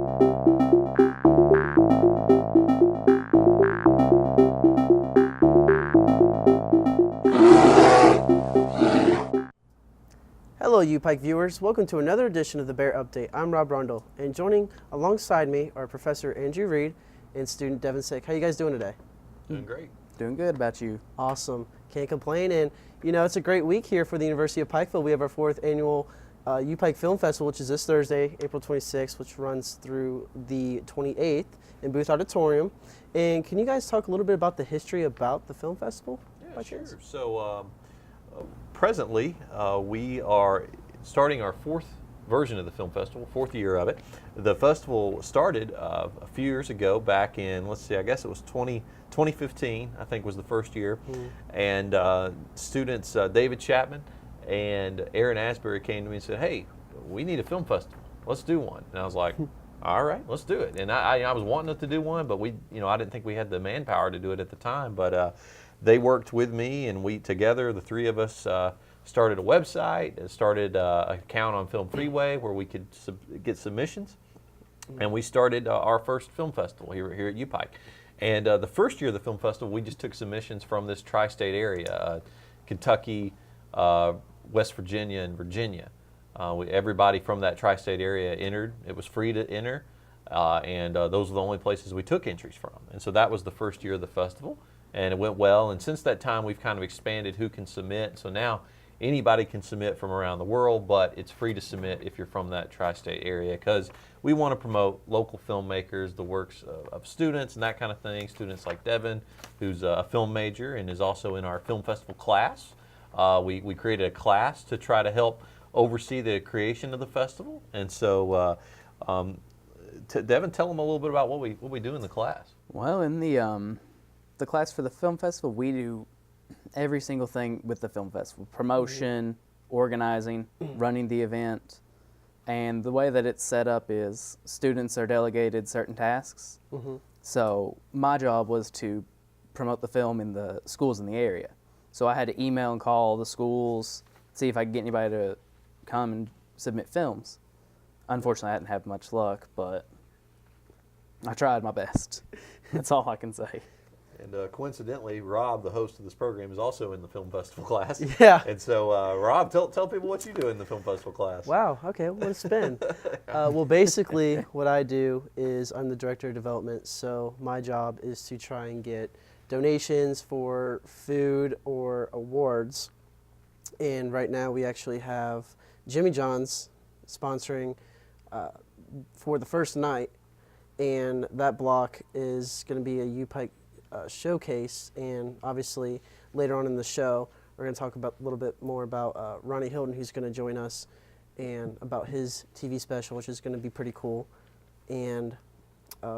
Hello UPIKE viewers, welcome to another edition of the Bear Update. I'm Rob Rundle, and joining alongside me are Professor Andrew Reed and student Devin Syck. How you guys doing today? Doing great. Doing good. About you? Awesome, can't complain. And you know, it's a great week here for the University of Pikeville. We have our 4th annual UPIKE Film Festival, which is this Thursday, April 26th, which runs through the 28th in Booth Auditorium. And can you guys talk a little bit about the history about the film festival? Yeah, sure. So presently, we are starting our 4th version of the film festival, 4th year of it. The festival started a few years ago, back in, let's see, I guess it was 2015, I think was the first year. And students David Chapman and Aaron Asbury came to me and said, hey, we need a film festival. Let's do one. And I was like, all right, let's do it. And I was wanting to do one, but I didn't think we had the manpower to do it at the time. But they worked with me, and we together, the three of us, started a website and started an account on Film Freeway where we could get submissions. And we started our first film festival here at UPIKE. And the first year of the film festival, we just took submissions from this tri-state area, Kentucky, West Virginia, and Virginia. Everybody from that tri-state area entered. It was free to enter, and those were the only places we took entries from. And so that was the first year of the festival, and it went well. And since that time, we've kind of expanded who can submit. So now anybody can submit from around the world, but it's free to submit if you're from that tri-state area, because we want to promote local filmmakers, the works of students and that kind of thing. Students like Devin, who's a film major and is also in our film festival class. We created a class to try to help oversee the creation of the festival. And so Devin, tell them a little bit about what we do in the class. Well, in the class for the film festival, we do every single thing with the film festival: promotion, organizing, running the event. And the way that it's set up is students are delegated certain tasks. So my job was to promote the film in the schools in the area. So I had to email and call the schools, see if I could get anybody to come and submit films. Unfortunately, I didn't have much luck, but I tried my best. That's all I can say. And coincidentally, Rob, the host of this program, is also in the film festival class. Yeah. And so, Rob, tell people what you do in the film festival class. Wow, okay, what a spin. Well, basically, what I do is I'm the director of development, so my job is to try and get donations for food or awards. And right now we actually have Jimmy John's sponsoring for the first night, and that block is going to be a UPIKE showcase. And obviously later on in the show we're going to talk about a little bit more about Ronnie Hylton, who's going to join us, and about his TV special, which is going to be pretty cool, and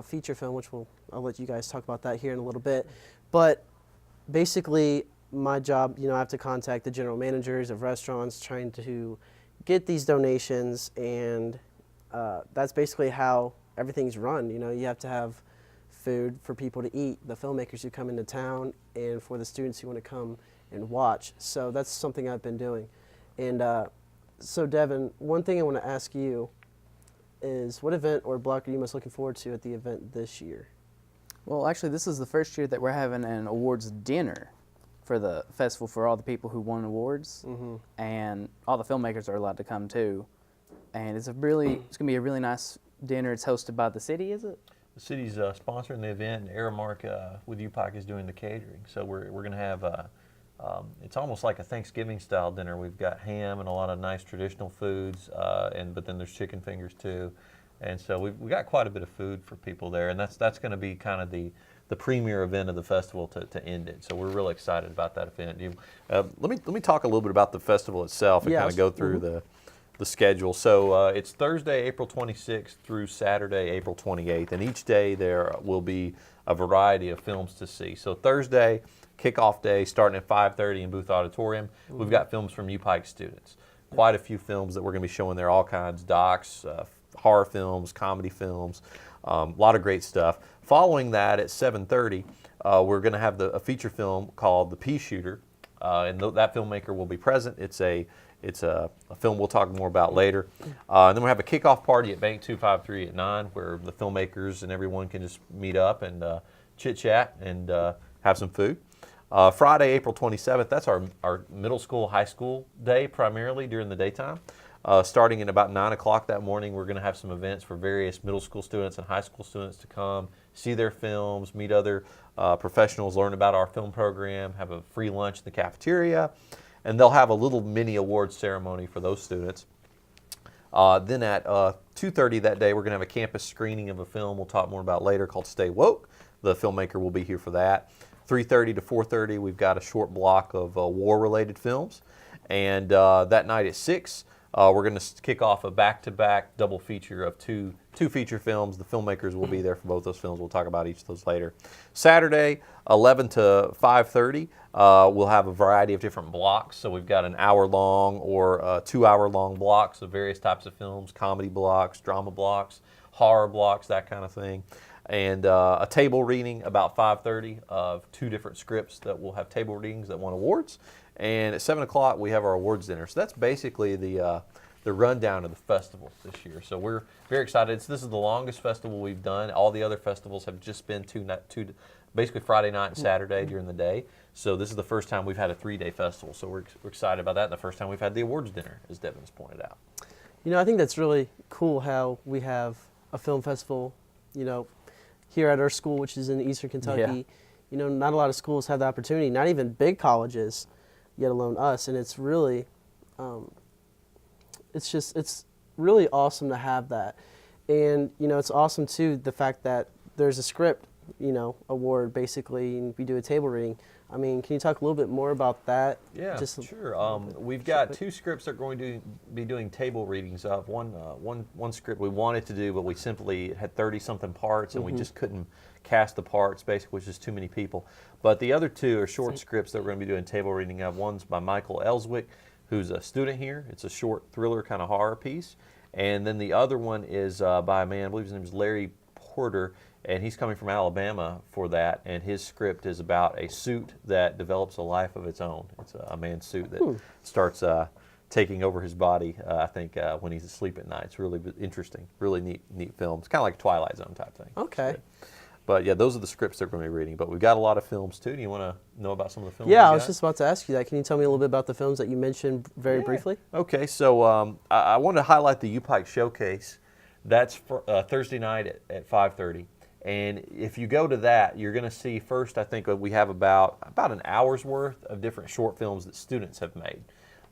feature film, which I'll let you guys talk about that here in a little bit. But basically my job, I have to contact the general managers of restaurants trying to get these donations, and that's basically how everything's run. You have to have food for people to eat, the filmmakers who come into town, and for the students who want to come and watch. So that's something I've been doing. And so Devin, one thing I want to ask you is, what event or block are you most looking forward to at the event this year? Well, actually, this is the first year that we're having an awards dinner for the festival for all the people who won awards, and all the filmmakers are allowed to come too. And it's going to be a really nice dinner. It's hosted by the city, is it? The city's sponsoring the event, and Aramark with UPIKE is doing the catering. So we're going to have it's almost like a Thanksgiving style dinner. We've got ham and a lot of nice traditional foods, but then there's chicken fingers too. And so we've got quite a bit of food for people there, and that's going to be kind of the premier event of the festival to end it. So we're really excited about that event. Let me talk a little bit about the festival itself and kind of go through the schedule. So it's Thursday, April 26th through Saturday, April 28th, and each day there will be a variety of films to see. So Thursday, kickoff day, starting at 5:30 in Booth Auditorium. We've got films from UPIKE students. Quite a few films that we're going to be showing there, all kinds, docs, horror films, comedy films, a lot of great stuff. Following that at 7:30, we're going to have a feature film called The Pea Shooter, and that filmmaker will be present. It's It's a film we'll talk more about later. And then we'll have a kickoff party at Bank 253 at 9 where the filmmakers and everyone can just meet up and chit-chat and have some food. Friday, April 27th, that's our middle school, high school day primarily during the daytime. Starting at about 9 o'clock that morning, we're going to have some events for various middle school students and high school students to come, see their films, meet other professionals, learn about our film program, have a free lunch in the cafeteria, and they'll have a little mini awards ceremony for those students. Then at 2:30 that day, we're going to have a campus screening of a film we'll talk more about later called Stay Woke. The filmmaker will be here for that. 3:30 to 4:30, we've got a short block of war-related films. And that night at 6, we're going to kick off a back-to-back double feature of two feature films. The filmmakers will be there for both those films. We'll talk about each of those later. Saturday, 11 to 5:30, we'll have a variety of different blocks. So we've got an hour-long or 2-hour-long blocks of various types of films, comedy blocks, drama blocks, horror blocks, that kind of thing. And a table reading about 5:30 of 2 different scripts that will have table readings that won awards. And at 7 o'clock, we have our awards dinner. So that's basically the rundown of the festival this year. So we're very excited. This is the longest festival we've done. All the other festivals have just been basically Friday night and Saturday during the day. So this is the first time we've had a 3-day festival. So we're excited about that. And the first time we've had the awards dinner, as Devin's pointed out. You know, I think that's really cool how we have a film festival, you know, here at our school, which is in Eastern Kentucky. Yeah. You know, not a lot of schools have the opportunity, not even big colleges, yet alone us. And it's really, it's really awesome to have that. And, you know, it's awesome too, the fact that there's a script, you know, award basically, and we do a table reading. I mean, can you talk a little bit more about that? Yeah, Just sure. We've got 2 scripts that are going to be doing table readings of. One script we wanted to do, but we simply had 30-something parts, and we just couldn't cast the parts, basically, which is too many people. But the other 2 are short scripts that we're going to be doing table reading of. One's by Michael Ellswick, who's a student here. It's a short thriller kind of horror piece. And then the other one is by a man, I believe his name is Larry Porter, and he's coming from Alabama for that, and his script is about a suit that develops a life of its own. It's a man's suit that starts taking over his body, I think, when he's asleep at night. It's really interesting, really neat film. It's kind of like a Twilight Zone type thing. Okay. But yeah, those are the scripts they're going to be reading. But we've got a lot of films too. Do you want to know about some of the films? Yeah, I was just about to ask you that. Can you tell me a little bit about the films that you mentioned very briefly? Okay, so I want to highlight the UPIKE Showcase. That's for, Thursday night at 5:30. And if you go to that, you're going to see first, I think we have about an hour's worth of different short films that students have made,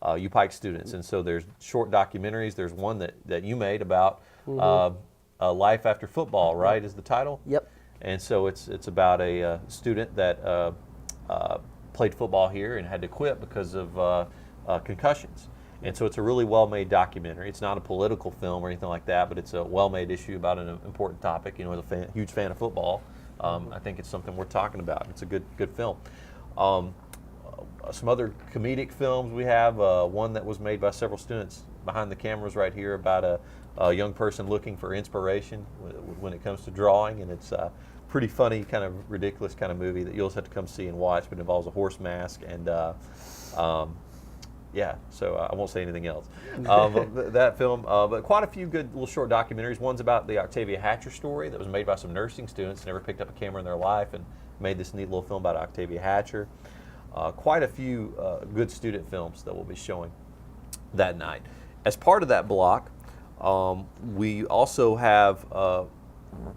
UPIKE students. And so there's short documentaries. There's one that you made about Life After Football, right, is the title? Yep. And so it's about a student that played football here and had to quit because of concussions. And so it's a really well-made documentary. It's not a political film or anything like that, but it's a well-made issue about an important topic. You know, as a huge fan of football, I think it's something worth talking about. It's a good film. Some other comedic films we have. One that was made by several students behind the cameras right here about a young person looking for inspiration when it comes to drawing, and it's a pretty funny, kind of ridiculous kind of movie that you'll just have to come see and watch, but it involves a horse mask and yeah, so I won't say anything else. That film, but quite a few good little short documentaries. One's about the Octavia Hatcher story that was made by some nursing students who never picked up a camera in their life and made this neat little film about Octavia Hatcher. Quite a few good student films that we'll be showing that night. As part of that block, we also have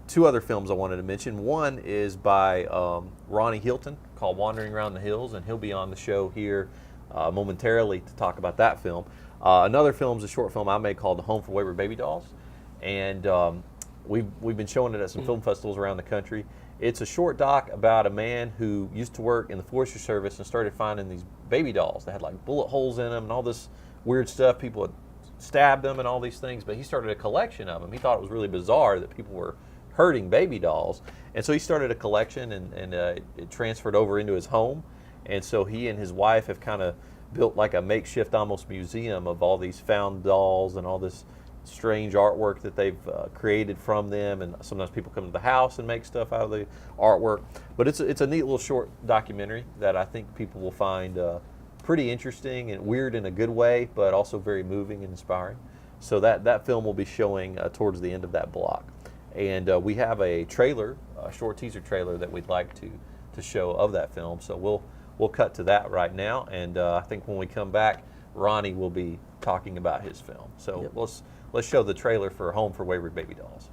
2 other films I wanted to mention. One is by Ronnie Hylton called Wandering Around the Hills, and he'll be on the show here momentarily to talk about that film. Another film is a short film I made called The Home for Wayward Baby Dolls, and we've been showing it at some film festivals around the country. It's a short doc about a man who used to work in the Forestry Service and started finding these baby dolls that had like bullet holes in them and all this weird stuff. People had stabbed them and all these things, but he started a collection of them. He thought it was really bizarre that people were hurting baby dolls, and so he started a collection, and it transferred over into his home. And so he and his wife have kind of built like a makeshift almost museum of all these found dolls and all this strange artwork that they've created from them. And sometimes people come to the house and make stuff out of the artwork. But it's a neat little short documentary that I think people will find pretty interesting and weird in a good way, but also very moving and inspiring. So that film will be showing towards the end of that block. And we have a trailer, a short teaser trailer that we'd like to show of that film. So we'll cut to that right now. And I think when we come back, Ronnie will be talking about his film. So Yep. let's show the trailer for Home for Wayward Baby Dolls.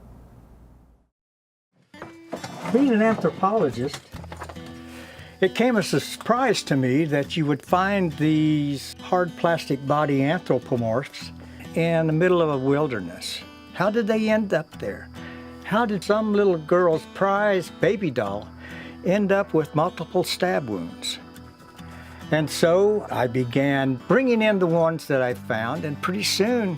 Being an anthropologist, it came as a surprise to me that you would find these hard plastic body anthropomorphs in the middle of a wilderness. How did they end up there? How did some little girl's prized baby doll end up with multiple stab wounds? And so I began bringing in the ones that I found, and pretty soon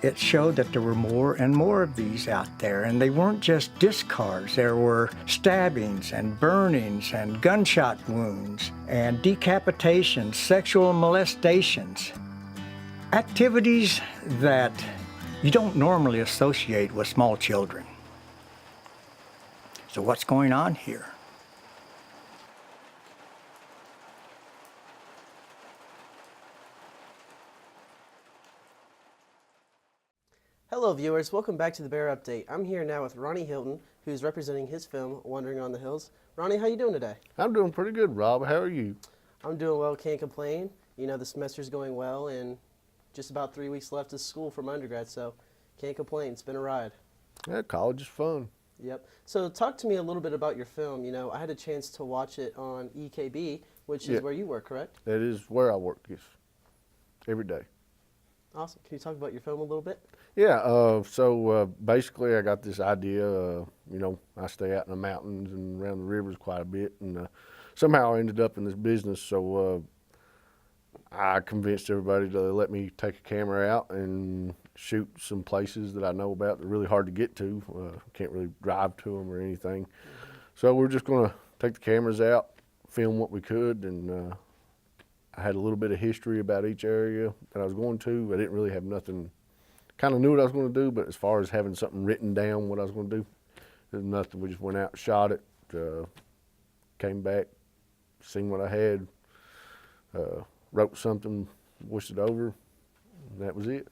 it showed that there were more and more of these out there, and they weren't just discards. There were stabbings and burnings and gunshot wounds and decapitations, sexual molestations, activities that you don't normally associate with small children. So what's going on here? Hello viewers, welcome back to the Bear Update. I'm here now with Ronnie Hylton, who's representing his film, Wandering on the Hills. Ronnie, how you doing today? I'm doing pretty good, Rob. How are you? I'm doing well, can't complain. You know, the semester's going well, and just about 3 weeks left of school for my undergrad, so can't complain. It's been a ride. Yeah, college is fun. Yep. So talk to me a little bit about your film. You know, I had a chance to watch it on EKB, which is where you work, correct? That is where I work, yes. Every day. Awesome. Can you talk about your film a little bit? Yeah, so basically I got this idea, you know, I stay out in the mountains and around the rivers quite a bit, and somehow I ended up in this business, so I convinced everybody to let me take a camera out and shoot some places that I know about that are really hard to get to. Can't really drive to them or anything. So we're just going to take the cameras out, film what we could, and I had a little bit of history about each area that I was going to. I didn't really have nothing, kind of knew what I was going to do, but as far as having something written down what I was going to do, there's nothing. We just went out, shot it, came back, seen what I had, wrote something, wished it over, and that was it.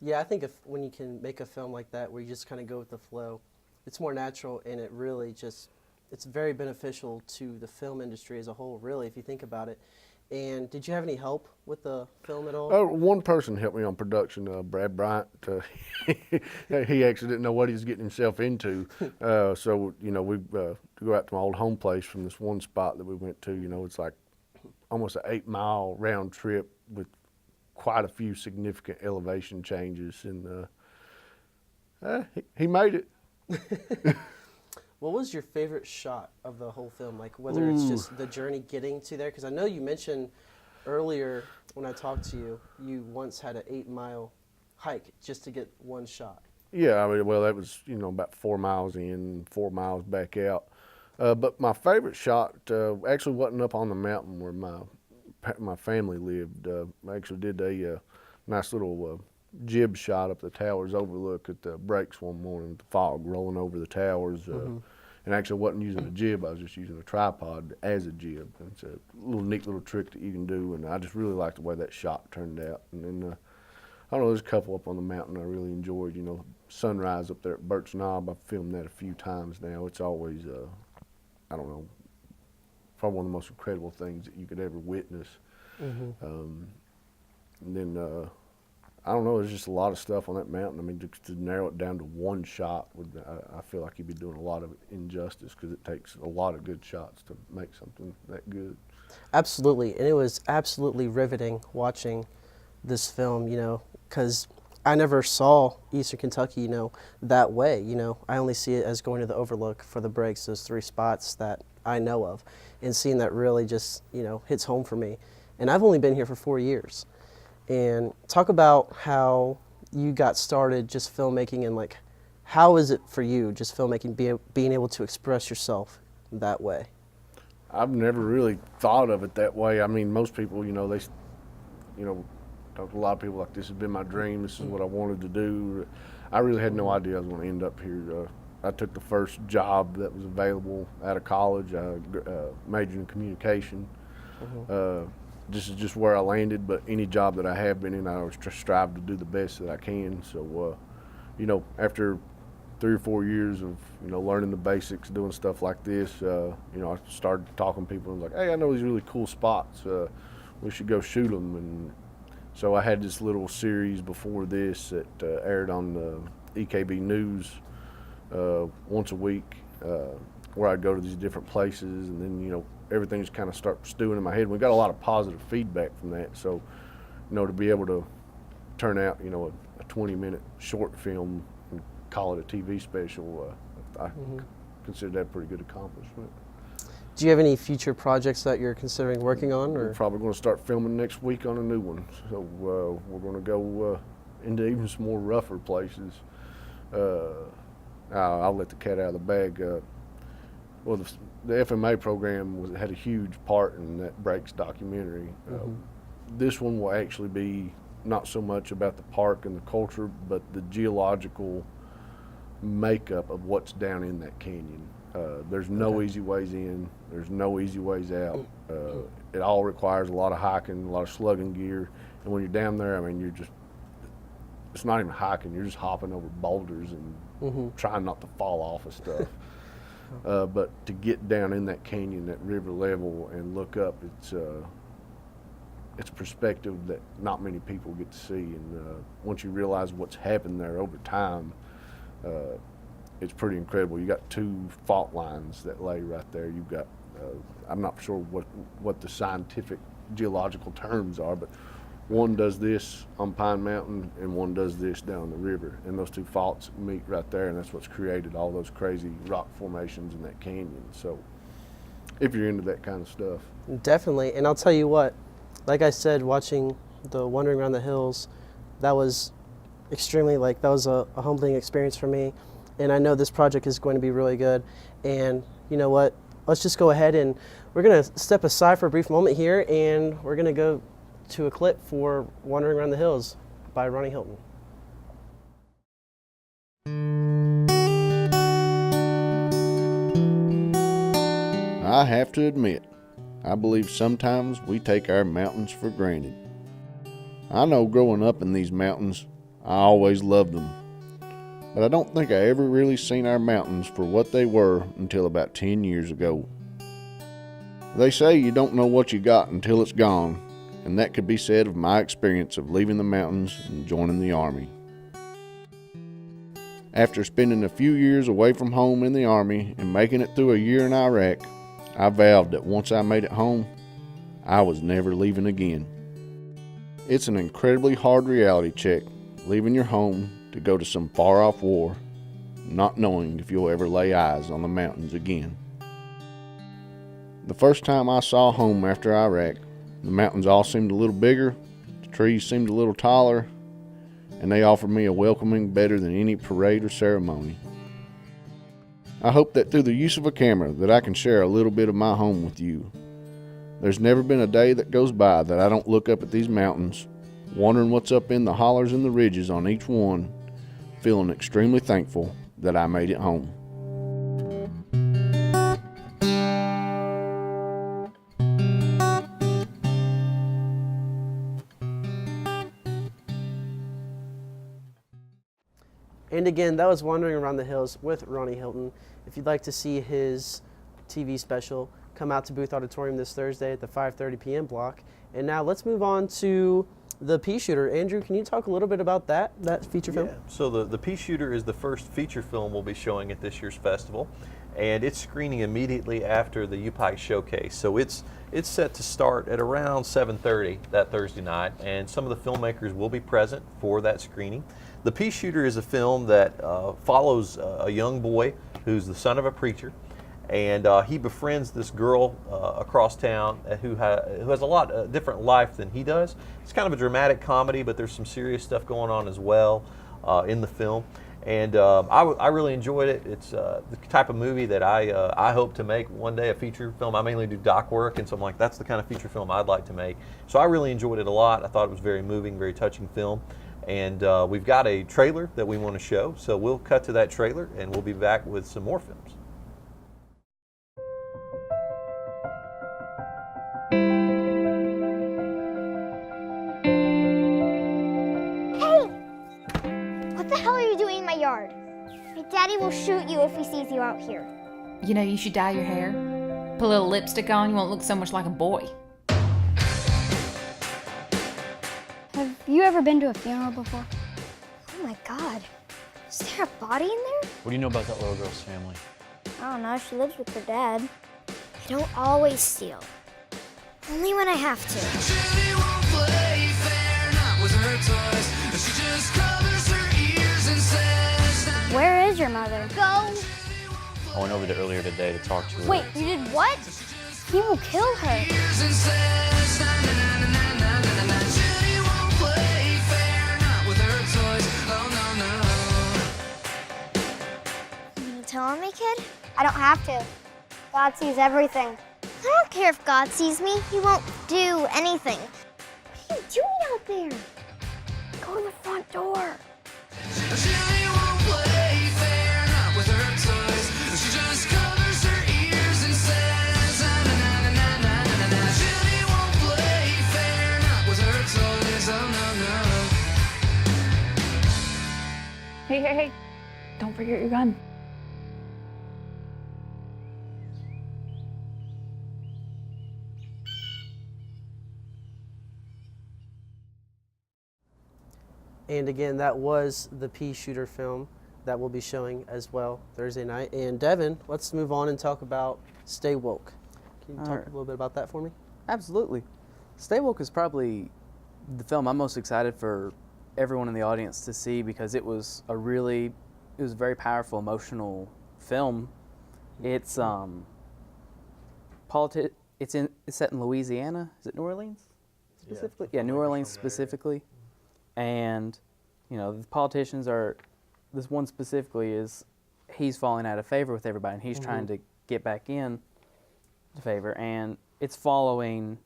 Yeah, I think when you can make a film like that where you just kind of go with the flow, it's more natural, and it really just, it's very beneficial to the film industry as a whole, really, if you think about it. And did you have any help with the film at all? One person helped me on production, Brad Bryant. He actually didn't know what he was getting himself into. So, you know, we to go out to my old home place from this one spot that we went to, you know, it's like almost an 8-mile round trip with quite a few significant elevation changes. And he made it. What was your favorite shot of the whole film? Like whether it's just the journey getting to there? Because I know you mentioned earlier when I talked to you, you once had an 8-mile hike just to get one shot. Yeah, I mean, well, that was, you know, about 4 miles in, 4 miles back out. But my favorite shot actually wasn't up on the mountain where my family lived. I actually did a nice little jib shot up the towers overlook at the breaks one morning with the fog rolling over the towers. And actually wasn't using a jib, I was just using a tripod as a jib. And it's a neat little trick that you can do, and I just really liked the way that shot turned out. And then, I don't know, there's a couple up on the mountain I really enjoyed. You know, sunrise up there at Birch Knob, I've filmed that a few times now. It's always, I don't know, probably one of the most incredible things that you could ever witness. And then, I don't know, there's just a lot of stuff on that mountain. I mean, to narrow it down to one shot, I feel like you'd be doing a lot of injustice because it takes a lot of good shots to make something that good. Absolutely, and it was absolutely riveting watching this film, you know, because I never saw Eastern Kentucky, you know, that way. You know, I only see it as going to the Overlook for the breaks, those 3 spots that I know of, and seeing that really just, you know, hits home for me. And I've only been here for 4 years. And talk about how you got started just filmmaking, and like, how is it for you just filmmaking, being able to express yourself that way? I've never really thought of it that way. I mean, most people, you know, talk to a lot of people like, this has been my dream, this is what I wanted to do. I really had no idea I was going to end up here. I took the first job that was available out of college. I majored in communication. this is just where I landed. But any job that I have been in, I always strive to do the best that I can. So, you know, after 3 or 4 years of, you know, learning the basics, doing stuff like this, you know, I started talking to people and was like, hey, I know these really cool spots. We should go shoot them. And so I had this little series before this that aired on the EKB News once a week, where I'd go to these different places, and then, you know, everything just kind of started stewing in my head. We got a lot of positive feedback from that. So, you know, to be able to turn out, you know, a 20-minute short film and call it a TV special, I consider that a pretty good accomplishment. Do you have any future projects that you're considering working on? Or? We're probably going to start filming next week on a new one. So we're going to go into even some more rougher places. I'll let the cat out of the bag. Well, the FMA program had a huge part in that Breaks documentary. This one will actually be not so much about the park and the culture, but the geological makeup of what's down in that canyon. There's no easy ways in, there's no easy ways out. It all requires a lot of hiking, a lot of slugging gear. And when you're down there, I mean, it's not even hiking, you're just hopping over boulders and trying not to fall off of stuff. But to get down in that canyon, that river level, and look up, it's a perspective that not many people get to see. And once you realize what's happened there over time, it's pretty incredible. You got 2 fault lines that lay right there. You've got, I'm not sure what the scientific geological terms are, but one does this on Pine Mountain and one does this down the river. And those 2 faults meet right there, and that's what's created all those crazy rock formations in that canyon. So if you're into that kind of stuff. Definitely. And I'll tell you what, like I said, watching the Wandering Around the Hills, that was extremely, that was a humbling experience for me. And I know this project is going to be really good. And you know what? Let's just go ahead and we're going to step aside for a brief moment here, and we're going to go to a clip for Wandering Around the Hills by Ronnie Hylton. I have to admit, I believe sometimes we take our mountains for granted. I know growing up in these mountains, I always loved them. But I don't think I ever really seen our mountains for what they were until about 10 years ago. They say you don't know what you got until it's gone, and that could be said of my experience of leaving the mountains and joining the Army. After spending a few years away from home in the Army and making it through a year in Iraq, I vowed that once I made it home, I was never leaving again. It's an incredibly hard reality check, leaving your home to go to some far-off war, not knowing if you'll ever lay eyes on the mountains again. The first time I saw home after Iraq, the mountains all seemed a little bigger, the trees seemed a little taller, and they offered me a welcoming better than any parade or ceremony. I hope that through the use of a camera that I can share a little bit of my home with you. There's never been a day that goes by that I don't look up at these mountains, wondering what's up in the hollers and the ridges on each one, feeling extremely thankful that I made it home. And again, that was Wandering Around the Hills with Ronnie Hylton. If you'd like to see his TV special, come out to Booth Auditorium this Thursday at the 5:30 p.m. block. And now let's move on to the Pea Shooter. Andrew, can you talk a little bit about that feature film? Yeah, so the Pea Shooter is the first feature film we'll be showing at this year's festival, and it's screening immediately after the UPIKE showcase. So it's set to start at around 7:30 that Thursday night, and some of the filmmakers will be present for that screening. The Pea Shooter is a film that follows a young boy who's the son of a preacher, and he befriends this girl across town who has a lot different life than he does. It's kind of a dramatic comedy, but there's some serious stuff going on as well in the film. And I really enjoyed it. It's the type of movie that I hope to make one day, a feature film. I mainly do doc work, and so I'm like, that's the kind of feature film I'd like to make. So I really enjoyed it a lot. I thought it was very moving, very touching film. And we've got a trailer that we want to show, so we'll cut to that trailer and we'll be back with some more films. sees you out here. You know, you should dye your hair. Put a little lipstick on, you won't look so much like a boy. Have you ever been to a funeral before? Oh my God. Is there a body in there? What do you know about that little girl's family? I don't know. She lives with her dad. I don't always steal. Only when I have to. Where is your mother? Go! I went over there earlier today to talk to her. Wait, you did what? He will kill her. You gonna tell on me, kid? I don't have to. God sees everything. I don't care if God sees me. He won't do anything. What are you doing out there? Go to the front door. Hey. Don't forget your gun. And again, that was the pea shooter film that we'll be showing as well Thursday night. And Devin, let's move on and talk about Stay Woke. Can you talk a little bit about that for me? Absolutely. Stay Woke is probably the film I'm most excited for everyone in the audience to see because it was a very powerful, emotional film. It's set in Louisiana. Is it New Orleans specifically? Yeah, New Orleans specifically. And you know, the politicians are. This one specifically is he's falling out of favor with everybody, and he's trying to get back in to favor. And it's following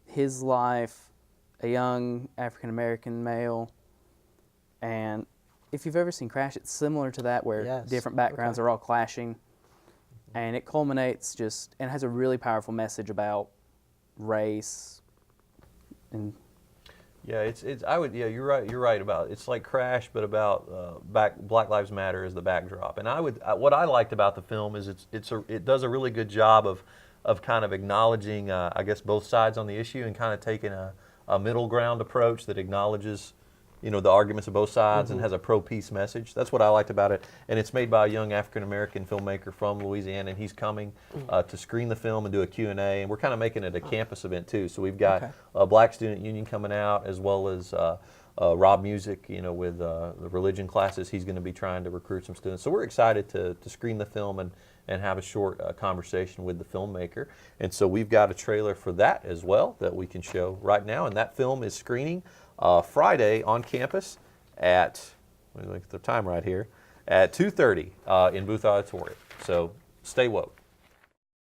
his life, a young African American male. And if you've ever seen Crash, it's similar to that, where different backgrounds are all clashing, and it culminates and has a really powerful message about race. And yeah, you're right about it's like Crash, but about Black Lives Matter as the backdrop. And what I liked about the film is it does a really good job of kind of acknowledging I guess both sides on the issue and kind of taking a middle ground approach that acknowledges the arguments of both sides and has a pro-peace message. That's what I liked about it. And it's made by a young African-American filmmaker from Louisiana, and he's coming to screen the film and do a Q&A. And we're kind of making it a campus event, too. So we've got a Black Student Union coming out, as well as Rob Music, with the religion classes. He's going to be trying to recruit some students. So we're excited to screen the film and have a short conversation with the filmmaker. And so we've got a trailer for that as well that we can show right now. And that film is screening Friday on campus at, let me look at the time right here, at 2:30 in Booth Auditorium. So stay woke.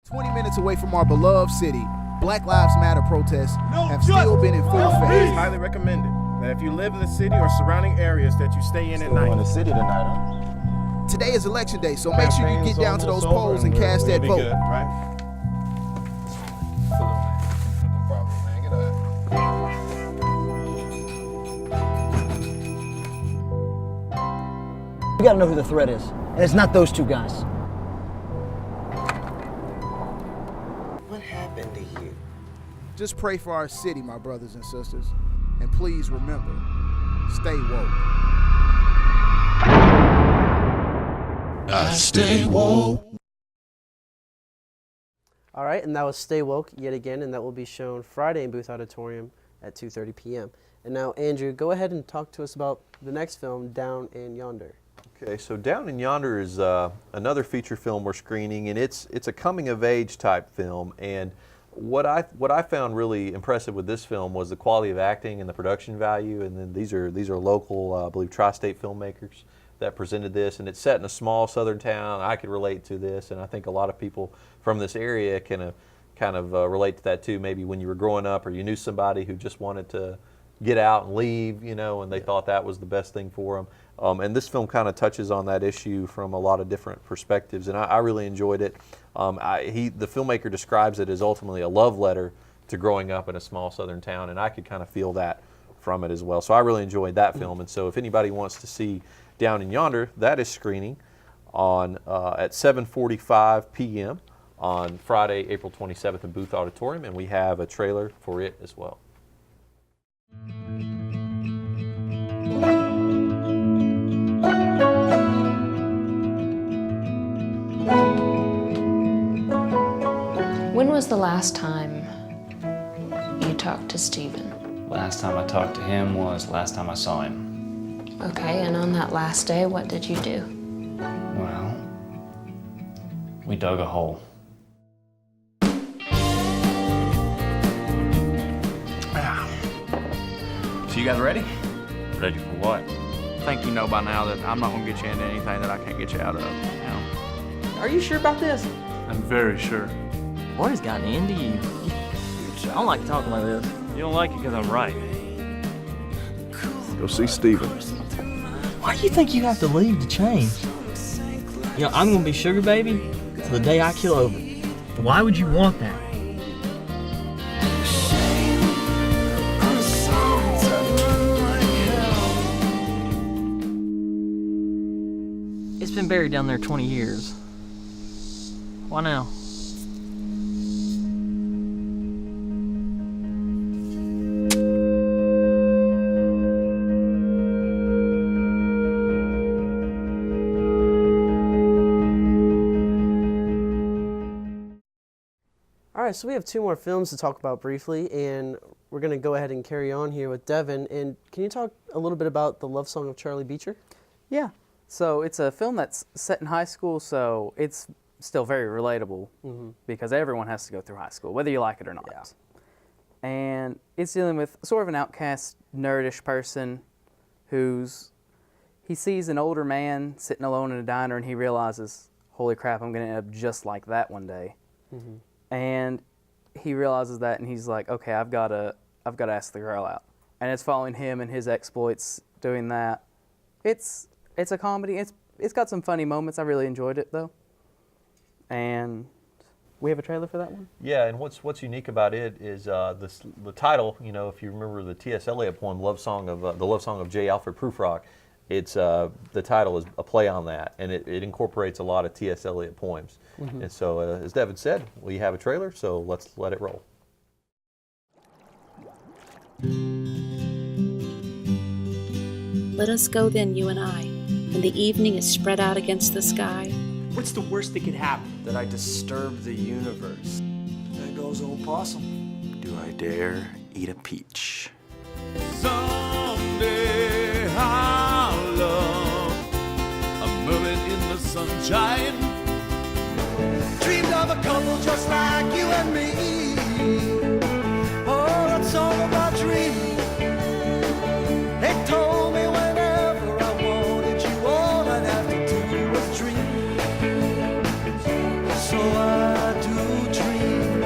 20 minutes away from our beloved city, Black Lives Matter protests have still been in full effect. It's highly recommended that if you live in the city or surrounding areas that you stay in at night. In the city tonight, huh? Today is election day, so make sure you get down to those polls and cast that vote. Good, right? We gotta know who the threat is, and it's not those two guys. What happened to you? Just pray for our city, my brothers and sisters. And please remember, stay woke. I stay woke. All right, and that was Stay Woke yet again, and that will be shown Friday in Booth Auditorium at 2:30 p.m. And now, Andrew, go ahead and talk to us about the next film, Down in Yonder. Okay, so Down in Yonder is another feature film we're screening, and it's a coming-of-age type film. And what I found really impressive with this film was the quality of acting and the production value. And then these are local, I believe, tri-state filmmakers that presented this, and it's set in a small southern town. I could relate to this, and I think a lot of people from this area can kind of relate to that too. Maybe when you were growing up, or you knew somebody who just wanted to get out and leave, and they thought that was the best thing for them. And this film kind of touches on that issue from a lot of different perspectives, and I really enjoyed it. The filmmaker describes it as ultimately a love letter to growing up in a small southern town, and I could kind of feel that from it as well. So I really enjoyed that film, and so if anybody wants to see Down in Yonder, that is screening on at 7:45 p.m. on Friday, April 27th in Booth Auditorium, and we have a trailer for it as well. When was the last time you talked to Steven? Last time I talked to him was last time I saw him. Okay, and on that last day, what did you do? Well, we dug a hole. So you guys ready? Ready for what? I think you know by now that I'm not gonna get you into anything that I can't get you out of, you know? Are you sure about this? I'm very sure. What has gotten into you? I don't like talking like this. You don't like it because I'm right. Go see Steven. Why do you think you have to leave to change? You know, I'm gonna be sugar baby till the day I kill over. Why would you want that? It's been buried down there 20 years. Why now? All right, so we have two more films to talk about briefly, and we're going to go ahead and carry on here with Devin. And can you talk a little bit about The Love Song of Charlie Beecher? Yeah. So it's a film that's set in high school, so it's still very relatable because everyone has to go through high school, whether you like it or not. Yeah. And it's dealing with sort of an outcast, nerdish person he sees an older man sitting alone in a diner, and he realizes, holy crap, I'm going to end up just like that one day. And he realizes that, and he's like, okay, I've got to ask the girl out. And it's following him and his exploits doing that. It's a comedy. It's got some funny moments. I really enjoyed it though. And we have a trailer for that one. Yeah, and what's unique about it is the title. You know, if you remember the T.S. Eliot poem, "The Love Song of J. Alfred Prufrock," it's the title is a play on that, and it incorporates a lot of T.S. Eliot poems. And so, as Devin said, we have a trailer, so let's let it roll. Let us go then, you and I, when the evening is spread out against the sky. What's the worst that could happen? That I disturb the universe. There goes old possum. Do I dare eat a peach? Someday our love, a mermaid in the sunshine. Dreamed of a couple just like you and me. Oh, that song about dreaming. They told me whenever I wanted you, all I'd have to do was dream. So I do dream.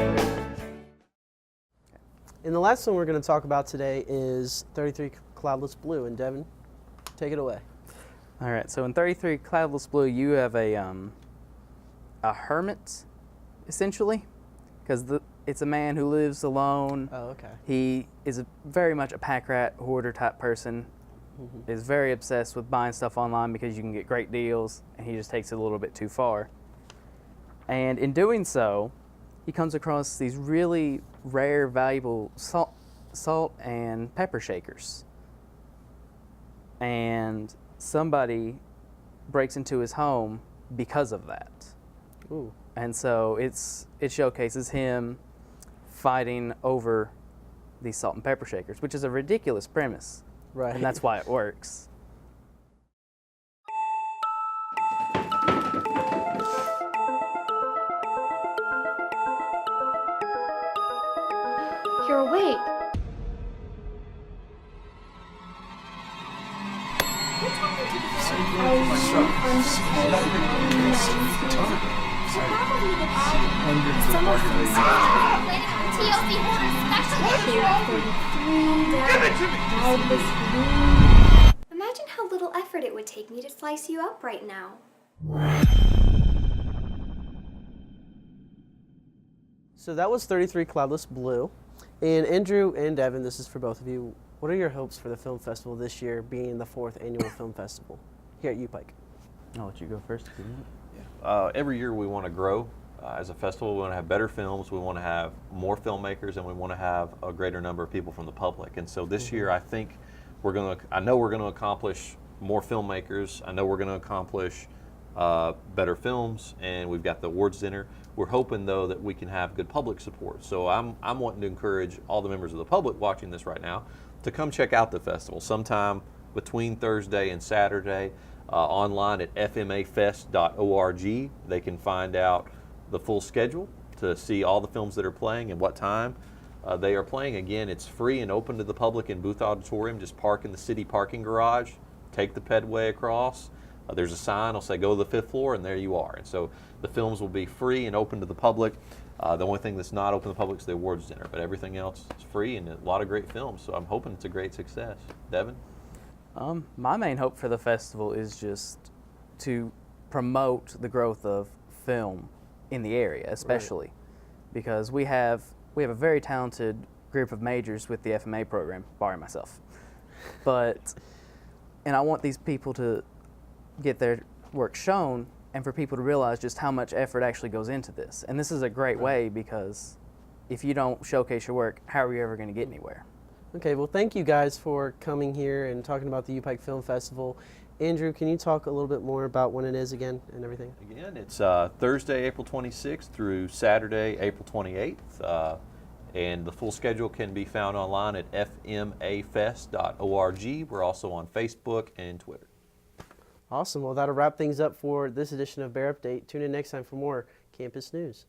And the last one we're going to talk about today is 33 Cloudless Blue. And Devin, take it away. All right, so in 33 Cloudless Blue, you have a hermit, essentially, because it's a man who lives alone. Oh, okay. He is very much a pack rat, hoarder type person, is very obsessed with buying stuff online because you can get great deals, and he just takes it a little bit too far. And in doing so, he comes across these really rare, valuable salt and pepper shakers. And somebody breaks into his home because of that. Ooh. And so it showcases him fighting over these salt and pepper shakers, which is a ridiculous premise. Right. And that's why it works. You're awake. Imagine how little effort it would take me to slice you up right now. So that was 33 Cloudless Blue. And Andrew and Devin, this is for both of you. What are your hopes for the film festival this year, being the 4th annual film festival here at UPIKE? I'll let you go first if you want. Every year we want to grow as a festival. We want to have better films. We want to have more filmmakers, and we want to have a greater number of people from the public. And so this year, I think I know we're going to accomplish more filmmakers. I know we're going to accomplish better films, and we've got the awards dinner. We're hoping, though, that we can have good public support. So I'm wanting to encourage all the members of the public watching this right now to come check out the festival sometime between Thursday and Saturday. Online at fmafest.org. They can find out the full schedule to see all the films that are playing and what time they are playing. Again, it's free and open to the public in Booth Auditorium. Just park in the city parking garage, take the pedway across. There's a sign that'll say go to the 5th floor, and there you are. And so the films will be free and open to the public. The only thing that's not open to the public is the awards dinner, but everything else is free and a lot of great films. So I'm hoping it's a great success. Devin? My main hope for the festival is just to promote the growth of film in the area, especially because we have a very talented group of majors with the FMA program, barring myself. And I want these people to get their work shown and for people to realize just how much effort actually goes into this. And this is a great way, because if you don't showcase your work, how are you ever going to get anywhere? Okay, well, thank you guys for coming here and talking about the UPIKE Film Festival. Andrew, can you talk a little bit more about when it is again and everything? Again, it's Thursday, April 26th through Saturday, April 28th. And the full schedule can be found online at fmafest.org. We're also on Facebook and Twitter. Awesome. Well, that'll wrap things up for this edition of Bear Update. Tune in next time for more campus news.